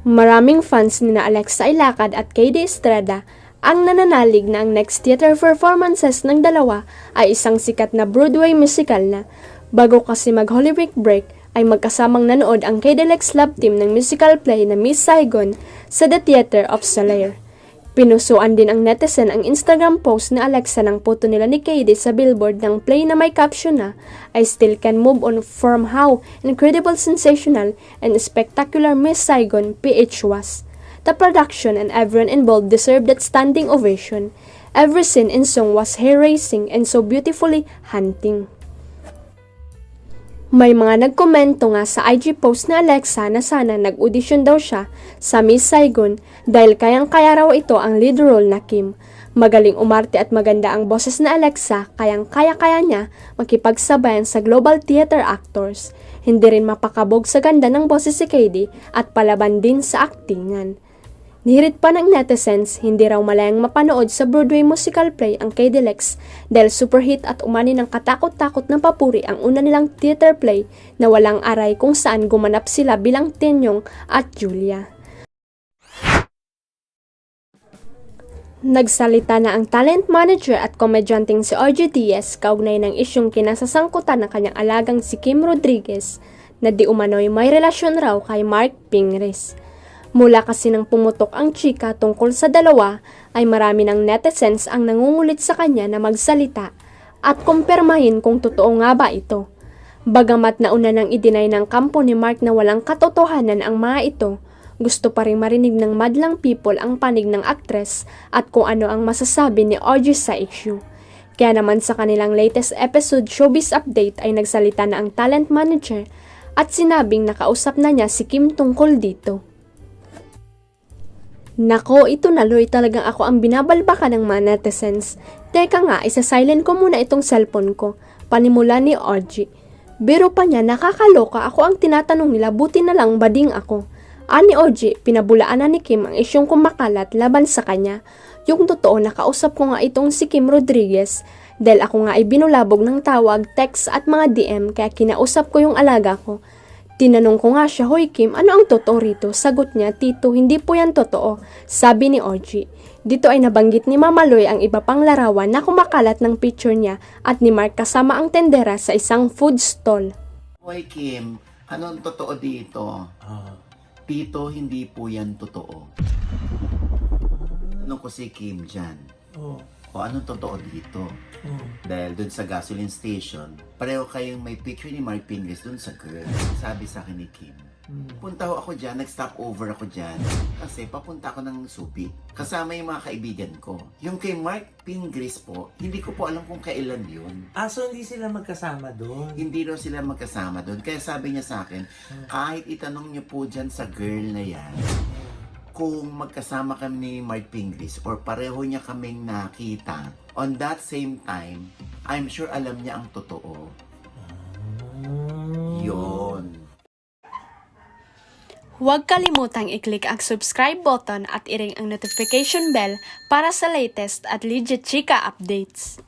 Maraming fans nina Alexa Ilacad at KD Estrada ang nananalig na ang next theater performances ng dalawa ay isang sikat na Broadway musical na. Bago kasi mag-Holy Week break ay magkasamang nanood ang KDLX Love Team ng musical play na Miss Saigon sa The Theater of Solaire. Pinusuan din ang netizen ang Instagram post ni Alexa ng photo nila ni KD sa billboard ng play na may caption na I still can move on from how incredible, sensational, and spectacular Miss Saigon PH was. The production and everyone involved deserved that standing ovation. Every scene and song was hair-raising and so beautifully haunting. May mga nagkomento nga sa IG post ni Alexa na sana nag-audition daw siya sa Miss Saigon dahil kayang-kaya raw ito ang lead role na Kim. Magaling umarte at maganda ang boses ni Alexa, kayang-kaya niya makipagsabayan sa global theater actors. Hindi rin mapakabog sa ganda ng boses si KD at palaban din sa aktingan. Nihirit pa ng netizens, hindi raw malayang mapanood sa Broadway musical play ang KDLX dahil superhit at umani ng katakot-takot na papuri ang una nilang theater play na walang aray kung saan gumanap sila bilang Tenyong at Julia. Nagsalita na ang talent manager at komedyanteng si RJ Diaz kaugnay ng isyong kinasasangkutan ng kanyang alagang si Kim Rodriguez na di umano'y may relasyon raw kay Mark Pingris. Mula kasi nang pumutok ang chika tungkol sa dalawa, ay marami ng netizens ang nangungulit sa kanya na magsalita at kumpirmahin kung totoo nga ba ito. Bagamat nauna nang idinay ng kampo ni Mark na walang katotohanan ang mga ito, gusto pa rin marinig ng madlang people ang panig ng aktres at kung ano ang masasabi ni RJ sa issue. Kaya naman sa kanilang latest episode Showbiz Update ay nagsalita na ang talent manager at sinabing nakausap na niya si Kim tungkol dito. Nako, ito naloy talagang ako ang binabalbakan ng mga netizens. Teka nga, isa-silent ko muna itong cellphone ko. Panimula ni RG. Biro pa niya, nakakaloka ako ang tinatanong nila, buti na lang bading ako. Ani RG, pinabulaan na ni Kim ang isyong kumakalat laban sa kanya. Yung totoo, nakausap ko nga itong si Kim Rodriguez dahil ako nga ay binulabog ng tawag, text at mga DM kaya kinausap ko yung alaga ko. Tinanong ko nga siya, Hoy Kim, ano ang totoo rito? Sagot niya, Tito, hindi po yan totoo. Sabi ni Orgy. Dito ay nabanggit ni Mama Loy ang iba pang larawan na kumakalat ng picture niya at ni Mark kasama ang tendera sa isang food stall. Hoy Kim, ano ang totoo dito? Tito, hindi po yan totoo. Ano ko si Kim dyan? O anong totoo dito? Dahil dun sa gasoline station, pareho kayong may picture ni Mark Pingris dun sa girl. Sabi sa akin ni Kim, punta ho ako dyan, nag-stop over ako dyan. Kasi papunta ako ng Subi. Kasama yung mga kaibigan ko. Yung kay Mark Pingris po, hindi ko po alam kung kailan yun. So hindi sila magkasama doon? Hindi daw sila magkasama doon. Kaya sabi niya sa akin, kahit itanong niyo po dyan sa girl na yan, kung magkasama kami ni Mark Pingris or pareho niya kaming nakita, on that same time, I'm sure alam niya ang totoo. Yun. Huwag kalimutang i-click ang subscribe button at i-ring ang notification bell para sa latest at legit chika updates.